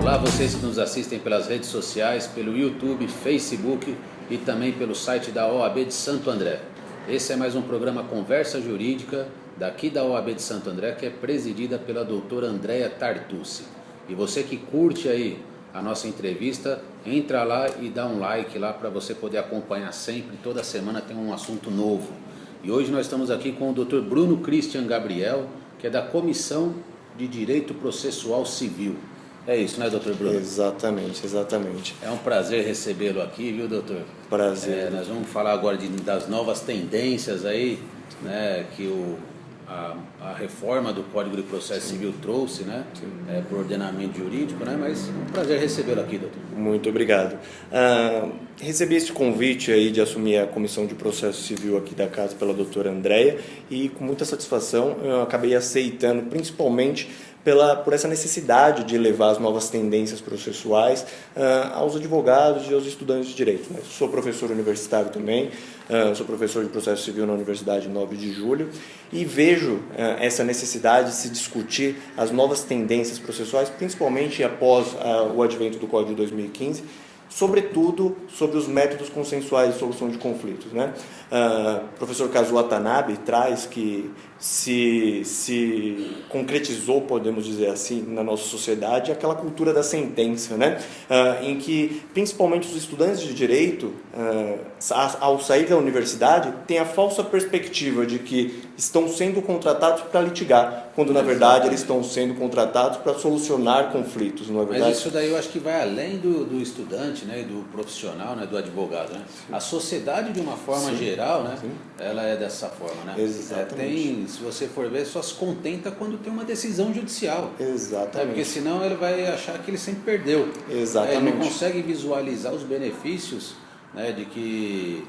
Olá, vocês que nos assistem pelas redes sociais, pelo YouTube, Facebook e também pelo site da OAB de Santo André. Esse é mais um programa Conversa Jurídica daqui da OAB de Santo André, que é presidida pela doutora Andréia Tartucci. E você que curte aí a nossa entrevista, entra lá e dá um like lá para você poder acompanhar sempre. Toda semana tem um assunto novo. E hoje nós estamos aqui com o Dr. Bruno Christian Gabriel, que é da Comissão de Direito Processual Civil. É isso, né, doutor Bruno? Exatamente. É um prazer recebê-lo aqui, viu, doutor? Prazer. Nós vamos falar agora das novas tendências aí, né, que a reforma do Código de Processo Civil trouxe, né, para o ordenamento jurídico, né, mas é um prazer recebê-lo aqui, doutor. Muito obrigado. Recebi esse convite aí de assumir a Comissão de Processo Civil aqui da casa pela doutora Andréia e com muita satisfação eu acabei aceitando, principalmente por essa necessidade de levar as novas tendências processuais aos advogados e aos estudantes de direito. Né? Sou professor universitário também, sou professor de processo civil na Universidade 9 de Julho e vejo essa necessidade de se discutir as novas tendências processuais, principalmente após o advento do Código de 2015, sobretudo sobre os métodos consensuais de solução de conflitos. Né? O professor Kazuo Watanabe traz que se concretizou, podemos dizer assim, na nossa sociedade, aquela cultura da sentença, né? Em que, principalmente os estudantes de direito, ao sair da universidade, têm a falsa perspectiva de que estão sendo contratados para litigar, quando, na verdade, eles estão sendo contratados para solucionar conflitos, não é verdade? Mas isso daí eu acho que vai além do estudante, né, do profissional, né, do advogado. Né? A sociedade, de uma forma geral, né, ela é dessa forma. Né? Exatamente. Se você for ver, só se contenta quando tem uma decisão judicial. Exatamente. Né? Porque senão ele vai achar que ele sempre perdeu. Exatamente. Ele não consegue visualizar os benefícios, né, de que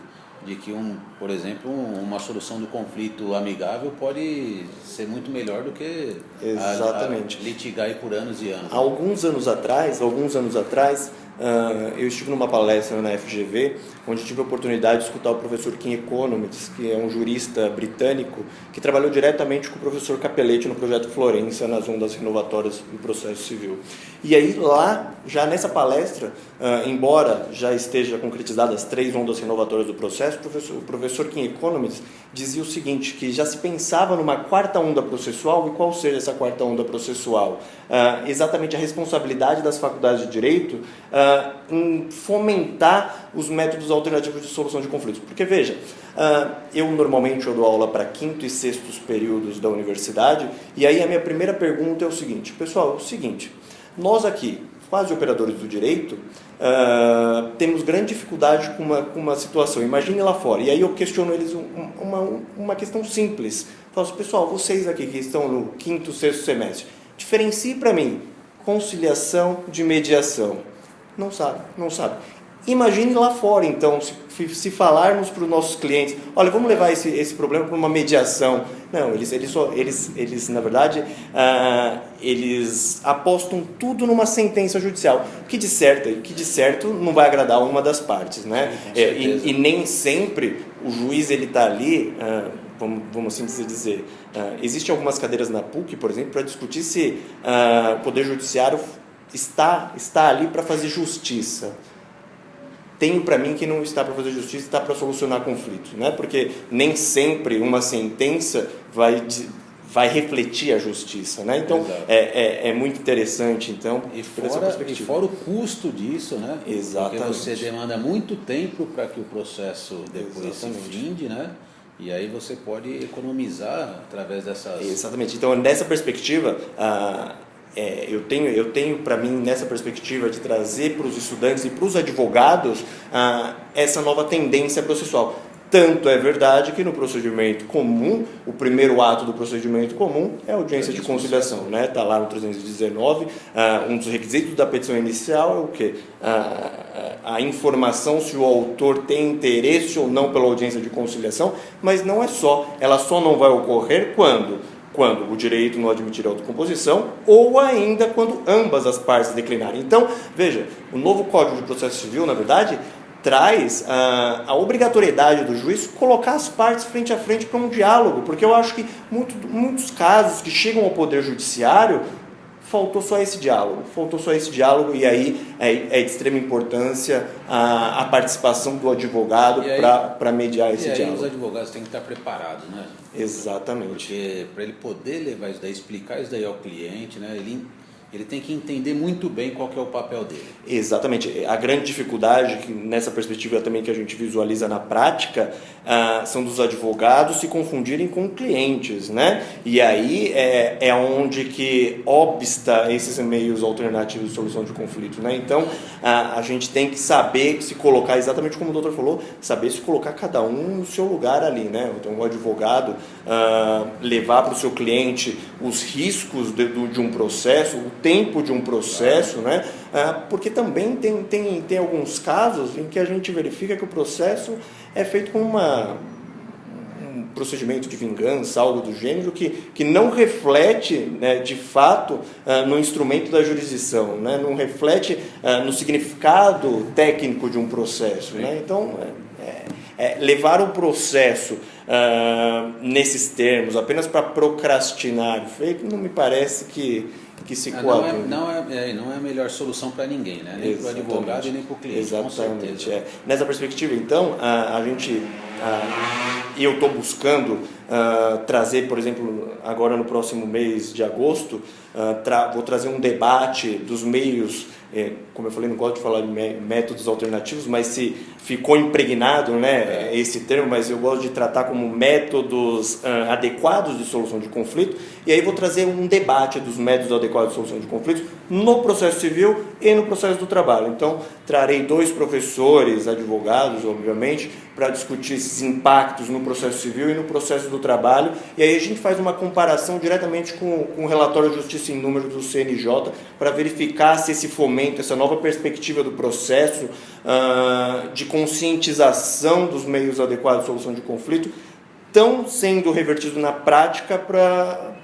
por exemplo, uma solução do conflito amigável pode ser muito melhor do que litigar aí por anos e anos. Alguns anos atrás, eu estive numa palestra na FGV, onde tive a oportunidade de escutar o professor Kim Economics, que é um jurista britânico, que trabalhou diretamente com o professor Capelletti no projeto Florença, nas ondas renovatórias do processo civil. E aí lá, já nessa palestra, embora já esteja concretizadas as 3 ondas renovatórias do processo, o professor Kim Economics dizia o seguinte, que já se pensava numa 4ª onda processual, e qual seja essa 4ª onda processual? Exatamente a responsabilidade das faculdades de direito em fomentar os métodos alternativos de solução de conflitos. Porque, veja, eu normalmente dou aula para 5º e 6º períodos da universidade, e aí a minha primeira pergunta é o seguinte, pessoal, é o seguinte, nós aqui, quase operadores do direito, temos grande dificuldade com uma situação, imagine lá fora, e aí eu questiono eles uma questão simples, falo assim, pessoal, vocês aqui que estão no 5º, 6º semestre, diferencie para mim conciliação de mediação. Não sabe. Imagine lá fora, então, se falarmos para os nossos clientes, olha, vamos levar esse problema para uma mediação. Não, eles na verdade, eles apostam tudo numa sentença judicial, que de certo não vai agradar uma das partes, né? E nem sempre o juiz está ali, vamos assim dizer, existem algumas cadeiras na PUC, por exemplo, para discutir se o Poder Judiciário está ali para fazer justiça. Tenho para mim que não está para fazer justiça, está para solucionar conflitos, né? Porque nem sempre uma sentença vai refletir a justiça, né? Então é muito interessante, então, e fora o custo disso, né? Exatamente. Porque você demanda muito tempo para que o processo depois se finde, né? E aí você pode economizar através dessas... Exatamente. Então, nessa perspectiva, eu tenho para mim, nessa perspectiva de trazer para os estudantes e para os advogados essa nova tendência processual. Tanto é verdade que no procedimento comum, o primeiro ato do procedimento comum é a audiência de conciliação, né? Está lá no 319, um dos requisitos da petição inicial é o quê? A informação se o autor tem interesse ou não pela audiência de conciliação, mas não é só, ela só não vai ocorrer quando o direito não admitir autocomposição ou ainda quando ambas as partes declinarem. Então, veja, o novo Código de Processo Civil, na verdade, traz a obrigatoriedade do juiz colocar as partes frente a frente para um diálogo, porque eu acho que muitos casos que chegam ao Poder Judiciário faltou só esse diálogo, e aí é de extrema importância a participação do advogado para mediar esse diálogo. E aí os advogados têm que estar preparados, né? Exatamente. Porque para ele poder levar isso daí, explicar isso daí ao cliente, né? Ele tem que entender muito bem qual que é o papel dele. Exatamente. A grande dificuldade, que nessa perspectiva também que a gente visualiza na prática, são dos advogados se confundirem com clientes, né? E aí é onde que obsta esses meios alternativos de solução de conflito, né? Então, a gente tem que saber se colocar, exatamente como o doutor falou, saber se colocar cada um no seu lugar ali, né? Então, o advogado levar para o seu cliente os riscos de um processo, o tempo de um processo, né? Porque também tem alguns casos em que a gente verifica que o processo é feito com um procedimento de vingança, algo do gênero, que não reflete, né, de fato no instrumento da jurisdição, né? Não reflete no significado técnico de um processo, né? Então, levar o processo nesses termos apenas para procrastinar o feito não me parece que se coaduna. Não é a melhor solução para ninguém, né? Nem para o advogado e nem para o cliente. Exatamente. Nessa perspectiva, então, eu estou buscando trazer, por exemplo, agora no próximo mês de agosto, vou trazer um debate dos meios, como eu falei, não gosto de falar de métodos alternativos, mas se ficou impregnado, né, esse termo, mas eu gosto de tratar como métodos adequados de solução de conflito, e aí vou trazer um debate dos métodos adequados de solução de conflitos no processo civil e no processo do trabalho. Então, trarei 2 professores, advogados, obviamente, para discutir esses impactos no processo civil e no processo do trabalho, e aí a gente faz uma comparação diretamente com o relatório de justiça em número do CNJ, para verificar se esse fomento, essa nova perspectiva do processo de conscientização dos meios adequados de solução de conflito estão sendo revertidos na prática para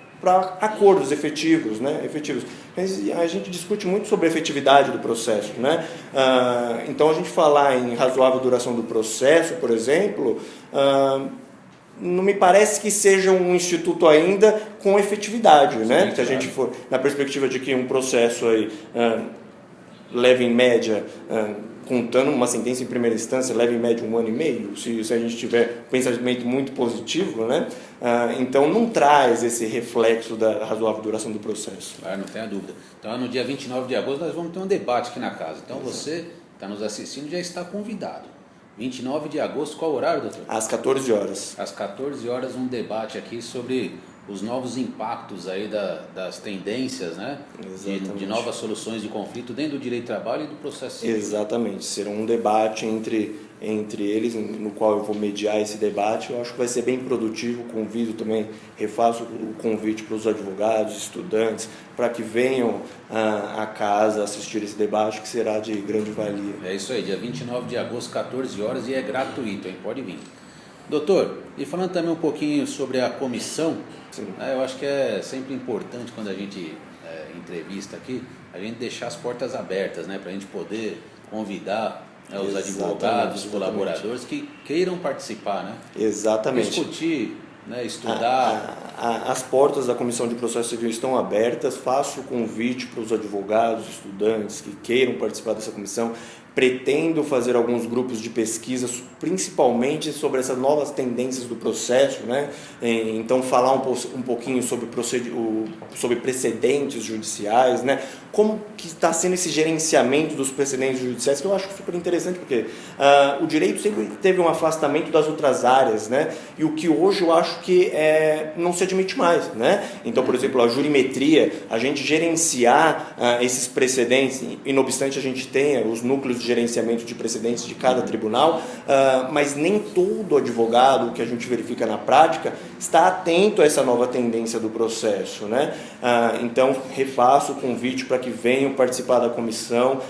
acordos efetivos, né? A gente discute muito sobre a efetividade do processo, né? Então, a gente falar em razoável duração do processo, por exemplo, não me parece que seja um instituto ainda com efetividade, né? Se a gente for na perspectiva de que um processo aí leva em média, contando uma sentença em primeira instância, leva em média 1 ano e meio, se a gente tiver um pensamento muito positivo, né? Então não traz esse reflexo da razoável duração do processo. Não tenha dúvida. Então no dia 29 de agosto nós vamos ter um debate aqui na casa. Então você está nos assistindo já está convidado. 29 de agosto, qual horário, doutor? Às 14 horas. Às 14 horas, um debate aqui sobre os novos impactos aí das tendências, né? De novas soluções de conflito dentro do direito do trabalho e do processo civil. Exatamente. Será um debate entre eles, no qual eu vou mediar esse debate. Eu acho que vai ser bem produtivo. Convido também, refaço o convite para os advogados, estudantes, para que venham a casa assistir esse debate, que será de grande valia. É isso aí, dia 29 de agosto, 14 horas, e é gratuito, hein? Pode vir. Doutor, e falando também um pouquinho sobre a comissão, eu acho que é sempre importante quando a gente entrevista aqui, a gente deixar as portas abertas, né? Para a gente poder convidar os advogados, os colaboradores que queiram participar, né? Exatamente. Discutir, né? Estudar. As portas da Comissão de Processo Civil estão abertas. Faço o convite para os advogados, estudantes que queiram participar dessa comissão. Pretendo fazer alguns grupos de pesquisa, principalmente sobre essas novas tendências do processo, né? Então, falar um pouquinho sobre precedentes judiciais, né? Como que está sendo esse gerenciamento dos precedentes judiciais, que eu acho super interessante, porque o direito sempre teve um afastamento das outras áreas, né? E o que hoje eu acho que não se admite mais, né? Então, por exemplo, a jurimetria, a gente gerenciar esses precedentes, e não obstante a gente tenha os núcleos de gerenciamento de precedentes de cada tribunal, mas nem todo advogado, que a gente verifica na prática, está atento a essa nova tendência do processo, né? Então, refaço o convite para que venham participar da comissão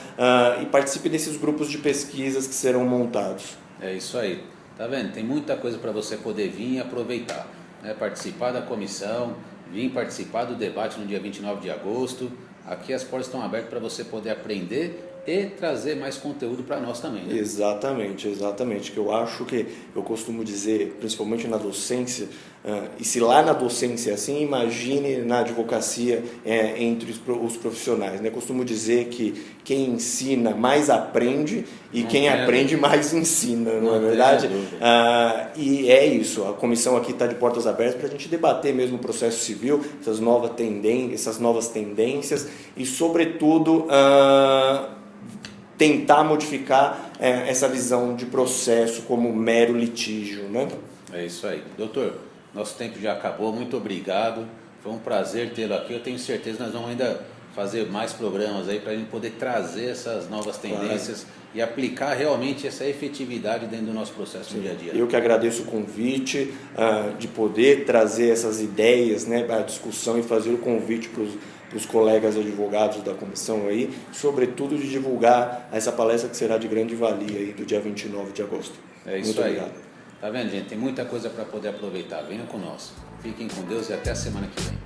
e participe desses grupos de pesquisas que serão montados. É isso aí. Tá vendo? Tem muita coisa para você poder vir e aproveitar, né? Participar da comissão, vir participar do debate no dia 29 de agosto. Aqui as portas estão abertas para você poder aprender e trazer mais conteúdo para nós também, né? Exatamente, exatamente. Que eu acho que, eu costumo dizer, principalmente na docência, e se lá na docência é assim, imagine na advocacia entre os profissionais, né? Eu costumo dizer que quem ensina mais aprende e quem aprende mais ensina, não é verdade? E é isso, a comissão aqui está de portas abertas para a gente debater mesmo o processo civil, essas novas tendências e, sobretudo, tentar modificar essa visão de processo como mero litígio, né? É isso aí. Doutor, nosso tempo já acabou, muito obrigado. Foi um prazer tê-lo aqui. Eu tenho certeza que nós vamos ainda fazer mais programas aí para a gente poder trazer essas novas tendências e aplicar realmente essa efetividade dentro do nosso processo no dia a dia. Eu que agradeço o convite de poder trazer essas ideias, né, para a discussão e fazer o convite para os colegas advogados da comissão aí, sobretudo de divulgar essa palestra que será de grande valia aí do dia 29 de agosto. É isso Muito aí. obrigado. Tá vendo, gente? Tem muita coisa para poder aproveitar. Venham conosco. Fiquem com Deus e até a semana que vem.